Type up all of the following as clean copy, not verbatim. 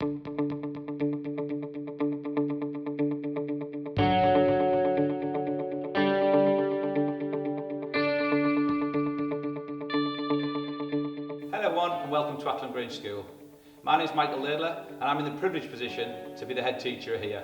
Hello everyone and welcome to Acklam Grange School. My name is Michael Laidler and I'm in the privileged position to be the head teacher here.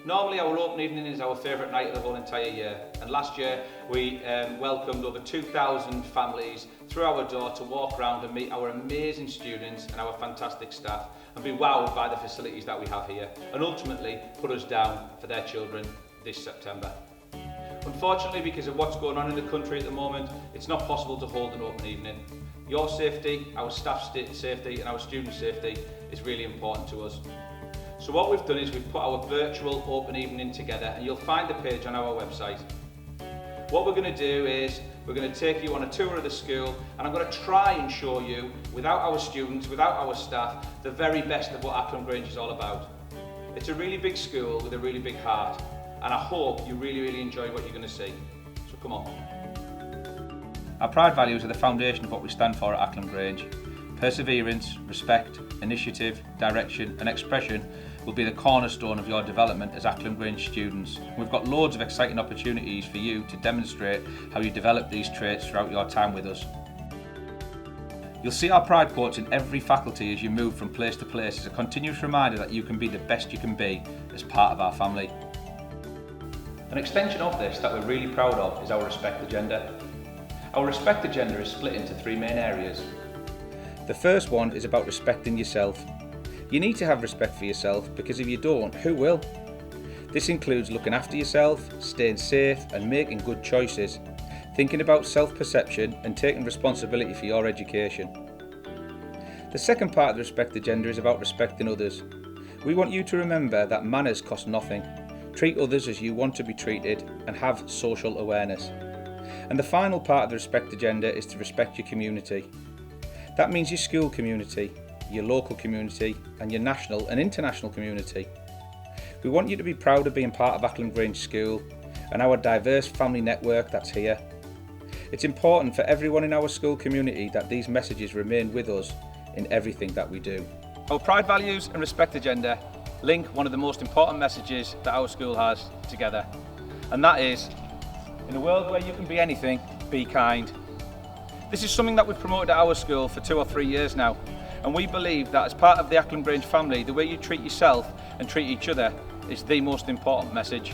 Normally our open evening is our favourite night of the whole entire year, and last year we welcomed over 2,000 families through our door to walk around and meet our amazing students and our fantastic staff and be wowed by the facilities that we have here, and ultimately put us down for their children this September. Unfortunately, because of what's going on in the country at the moment, it's not possible to hold an open evening. Your safety, our staff's safety and our students' safety is really important to us. So what we've done is we've put our virtual open evening together, and you'll find the page on our website. What we're going to do is we're going to take you on a tour of the school, and I'm going to try and show you, without our students, without our staff, the very best of what Acklam Grange is all about. It's a really big school with a really big heart, and I hope you really enjoy what you're going to see. So come on. Our pride values are the foundation of what we stand for at Acklam Grange. Perseverance, respect, initiative, direction and expression will be the cornerstone of your development as Acklam Grange students. We've got loads of exciting opportunities for you to demonstrate how you develop these traits throughout your time with us. You'll see our pride quotes in every faculty as you move from place to place as a continuous reminder that you can be the best you can be as part of our family. An extension of this that we're really proud of is our respect agenda. Our respect agenda is split into three main areas. The first one is about respecting yourself. You need to have respect for yourself, because if you don't, who will? This includes looking after yourself, staying safe and making good choices, thinking about self-perception and taking responsibility for your education. The second part of the respect agenda is about respecting others. We want you to remember that manners cost nothing. Treat others as you want to be treated and have social awareness. And the final part of the respect agenda is to respect your community. That means your school community, your local community and your national and international community. We want you to be proud of being part of Acklam Grange School and our diverse family network that's here. It's important for everyone in our school community that these messages remain with us in everything that we do. Our pride values and respect agenda link one of the most important messages that our school has together, and that is, in a world where you can be anything, be kind. This is something that we've promoted at our school for 2 or 3 years now, and we believe that as part of the Acklam Grange family, the way you treat yourself and treat each other is the most important message.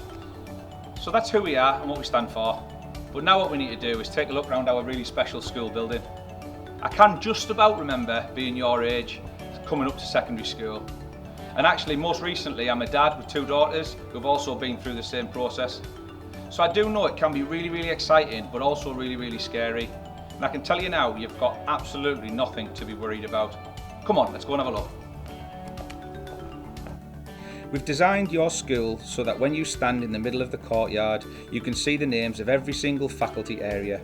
So that's who we are and what we stand for. But now what we need to do is take a look around our really special school building. I can just about remember being your age, coming up to secondary school. And actually, most recently, I'm a dad with 2 daughters who've also been through the same process. So I do know it can be really exciting, but also really scary. And I can tell you now, you've got absolutely nothing to be worried about. Come on, let's go and have a look. We've designed your school so that when you stand in the middle of the courtyard, you can see the names of every single faculty area.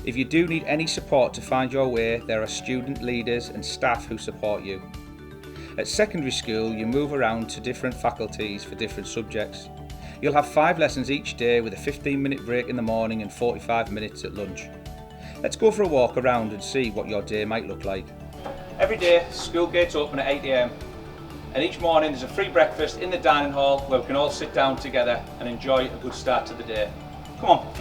If you do need any support to find your way, there are student leaders and staff who support you. At secondary school, you move around to different faculties for different subjects. You'll have 5 lessons each day with a 15-minute break in the morning and 45 minutes at lunch. Let's go for a walk around and see what your day might look like. Every day, school gates open at 8 AM, and each morning there's a free breakfast in the dining hall where we can all sit down together and enjoy a good start to the day. Come on.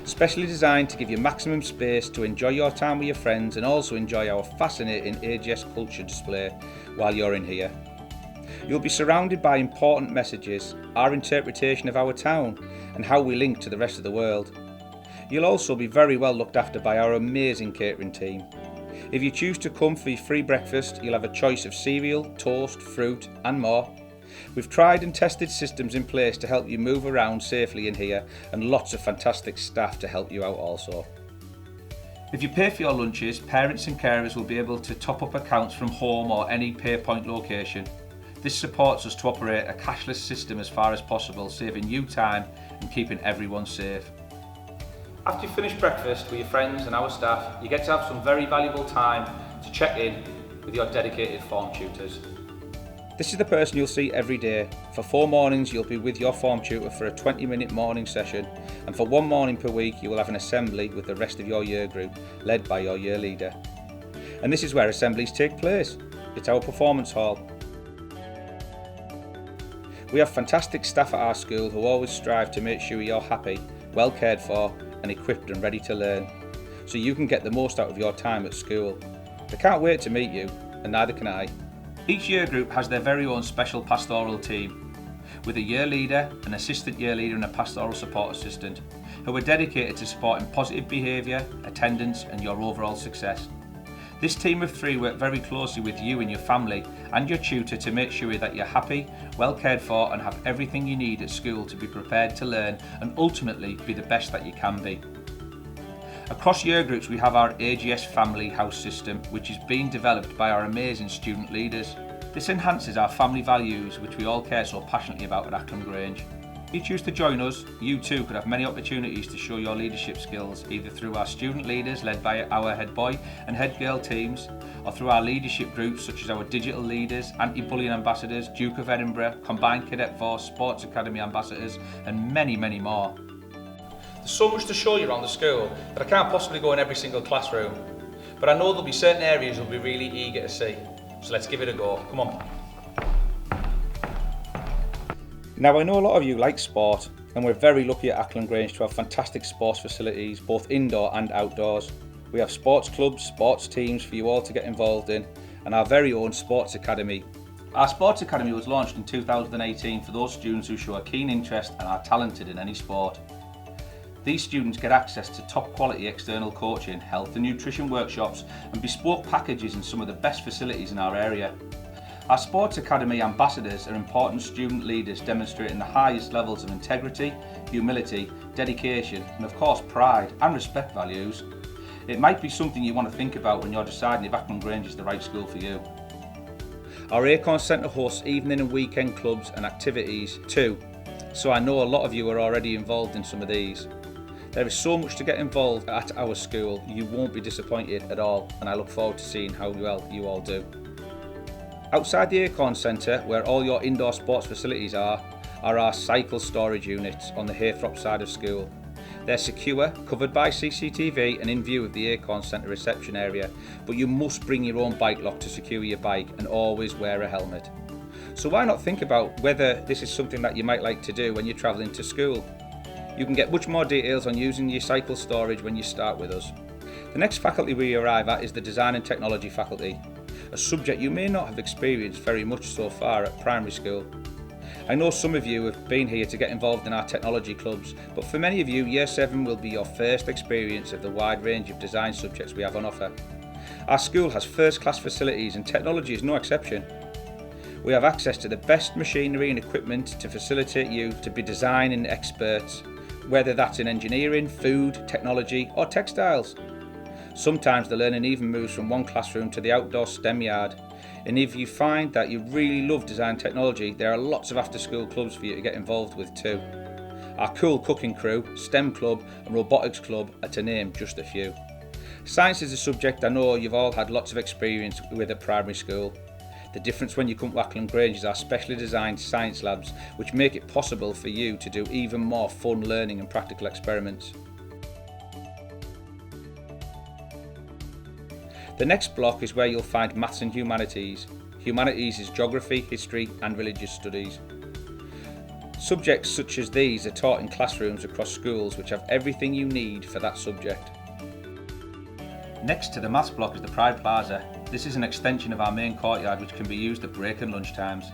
Specially designed to give you maximum space to enjoy your time with your friends and also enjoy our fascinating AGS culture display while you're in here. You'll be surrounded by important messages, our interpretation of our town and how we link to the rest of the world. You'll also be very well looked after by our amazing catering team. If you choose to come for your free breakfast, you'll have a choice of cereal, toast, fruit and more. We've tried and tested systems in place to help you move around safely in here, and lots of fantastic staff to help you out also. If you pay for your lunches, parents and carers will be able to top up accounts from home or any PayPoint location. This supports us to operate a cashless system as far as possible, saving you time and keeping everyone safe. After you finish breakfast with your friends and our staff, you get to have some very valuable time to check in with your dedicated form tutors. This is the person you'll see every day. For 4 mornings you'll be with your form tutor for a 20-minute morning session, and for 1 morning per week you will have an assembly with the rest of your year group, led by your year leader. And this is where assemblies take place. it's our performance hall. We have fantastic staff at our school who always strive to make sure you're happy, well cared for and equipped and ready to learn, so you can get the most out of your time at school. They can't wait to meet you, and neither can I. Each year group has their very own special pastoral team, with a year leader, an assistant year leader and a pastoral support assistant, who are dedicated to supporting positive behaviour, attendance and your overall success. This team of 3 work very closely with you and your family and your tutor to make sure that you're happy, well cared for and have everything you need at school to be prepared to learn and ultimately be the best that you can be. Across year groups we have our AGS family house system, which is being developed by our amazing student leaders. This enhances our family values, which we all care so passionately about at Acklam Grange. If you choose to join us, you too could have many opportunities to show your leadership skills, either through our student leaders led by our head boy and head girl teams, or through our leadership groups such as our digital leaders, anti-bullying ambassadors, Duke of Edinburgh, combined cadet force, sports academy ambassadors and many more. There's so much to show you around the school that I can't possibly go in every single classroom, but I know there'll be certain areas you'll be really eager to see, so let's give it a go. Come on. Now I know a lot of you like sport, and we're very lucky at Acklam Grange to have fantastic sports facilities, both indoor and outdoors. We have sports clubs, sports teams for you all to get involved in, and our very own sports academy. Our sports academy was launched in 2018 for those students who show a keen interest and are talented in any sport. These students get access to top quality external coaching, health and nutrition workshops and bespoke packages in some of the best facilities in our area. Our Sports Academy ambassadors are important student leaders demonstrating the highest levels of integrity, humility, dedication and of course pride and respect values. It might be something you want to think about when you're deciding if Acklam Grange is the right school for you. Our Acorn Centre hosts evening and weekend clubs and activities too, so I know a lot of you are already involved in some of these. There is so much to get involved at our school, you won't be disappointed at all, and I look forward to seeing how well you all do. Outside the Acorn Centre, where all your indoor sports facilities are our cycle storage units on the Haythrop side of school. They're secure, covered by CCTV and in view of the Acorn Centre reception area, but you must bring your own bike lock to secure your bike and always wear a helmet. So why not think about whether this is something that you might like to do when you're travelling to school? You can get much more details on using your cycle storage when you start with us. The next faculty we arrive at is the Design and Technology faculty, a subject you may not have experienced very much so far at primary school. I know some of you have been here to get involved in our technology clubs, but for many of you, Year 7 will be your first experience of the wide range of design subjects we have on offer. Our school has first-class facilities and technology is no exception. We have access to the best machinery and equipment to facilitate you to be designing experts, whether that's in engineering, food, technology or textiles. Sometimes the learning even moves from one classroom to the outdoor STEM yard. And if you find that you really love design technology, there are lots of after-school clubs for you to get involved with too. Our cool cooking crew, STEM club and robotics club are to name just a few. Science is a subject I know you've all had lots of experience with at primary school. The difference when you come to Acklam Grange is our specially designed science labs, which make it possible for you to do even more fun learning and practical experiments. The next block is where you'll find maths and humanities. Humanities is geography, history and religious studies. Subjects such as these are taught in classrooms across schools which have everything you need for that subject. Next to the maths block is the Pride Plaza. This is an extension of our main courtyard which can be used at break and lunch times.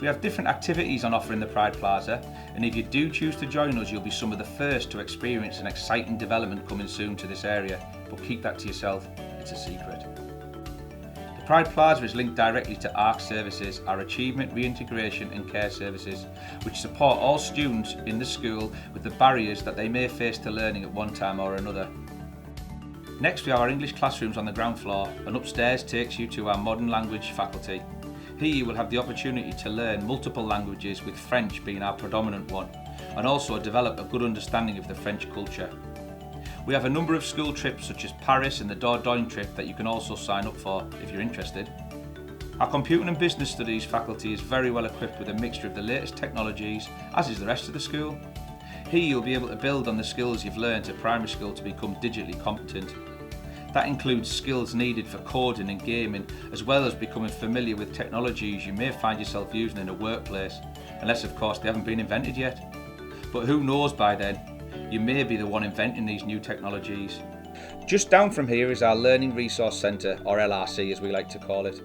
We have different activities on offer in the Pride Plaza, and if you do choose to join us, you'll be some of the first to experience an exciting development coming soon to this area, but keep that to yourself, it's a secret. The Pride Plaza is linked directly to ARC services, our Achievement, Reintegration and Care services, which support all students in the school with the barriers that they may face to learning at one time or another. Next we have our English classrooms on the ground floor, and upstairs takes you to our modern language faculty. Here you will have the opportunity to learn multiple languages, with French being our predominant one, and also develop a good understanding of the French culture. We have a number of school trips such as Paris and the Dordogne trip that you can also sign up for if you're interested. Our Computing and Business Studies faculty is very well equipped with a mixture of the latest technologies, as is the rest of the school. Here you'll be able to build on the skills you've learned at primary school to become digitally competent. That includes skills needed for coding and gaming, as well as becoming familiar with technologies you may find yourself using in a workplace, unless of course they haven't been invented yet. But who knows, by then, you may be the one inventing these new technologies. Just down from here is our Learning Resource Centre, or LRC as we like to call it.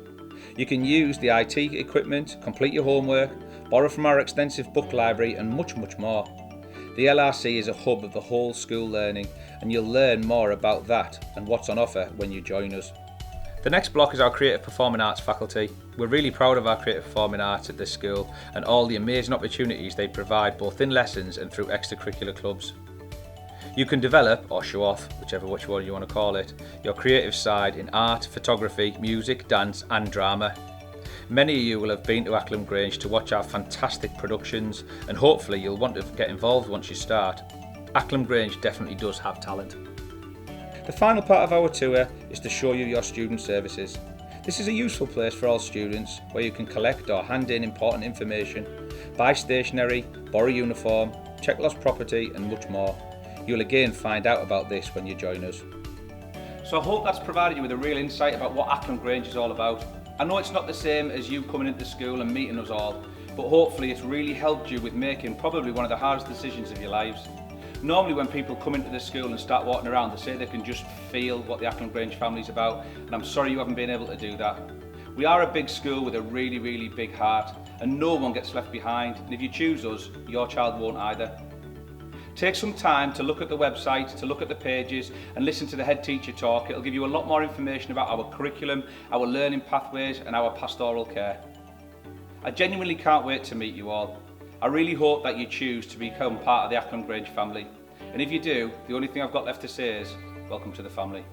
You can use the IT equipment, complete your homework, borrow from our extensive book library and much more. The LRC is a hub of the whole school learning, and you'll learn more about that and what's on offer when you join us. The next block is our Creative Performing Arts faculty. We're really proud of our Creative Performing Arts at this school and all the amazing opportunities they provide both in lessons and through extracurricular clubs. You can develop, or show off, which one you want to call it, your creative side in art, photography, music, dance and drama. Many of you will have been to Acklam Grange to watch our fantastic productions, and hopefully you'll want to get involved once you start. Acklam Grange definitely does have talent. The final part of our tour is to show you your student services. This is a useful place for all students where you can collect or hand in important information, buy stationery, borrow uniform, check lost property and much more. You'll again find out about this when you join us. So I hope that's provided you with a real insight about what Acklam Grange is all about. I know it's not the same as you coming into school and meeting us all, but hopefully it's really helped you with making probably one of the hardest decisions of your lives. Normally when people come into the school and start walking around, they say they can just feel what the Acklam Grange family is about, and I'm sorry you haven't been able to do that. We are a big school with a really big heart, and no one gets left behind, and if you choose us, your child won't either. Take some time to look at the website, to look at the pages and listen to the head teacher talk. It'll give you a lot more information about our curriculum, our learning pathways and our pastoral care. I genuinely can't wait to meet you all. I really hope that you choose to become part of the Acklam Grange family. And if you do, the only thing I've got left to say is, welcome to the family.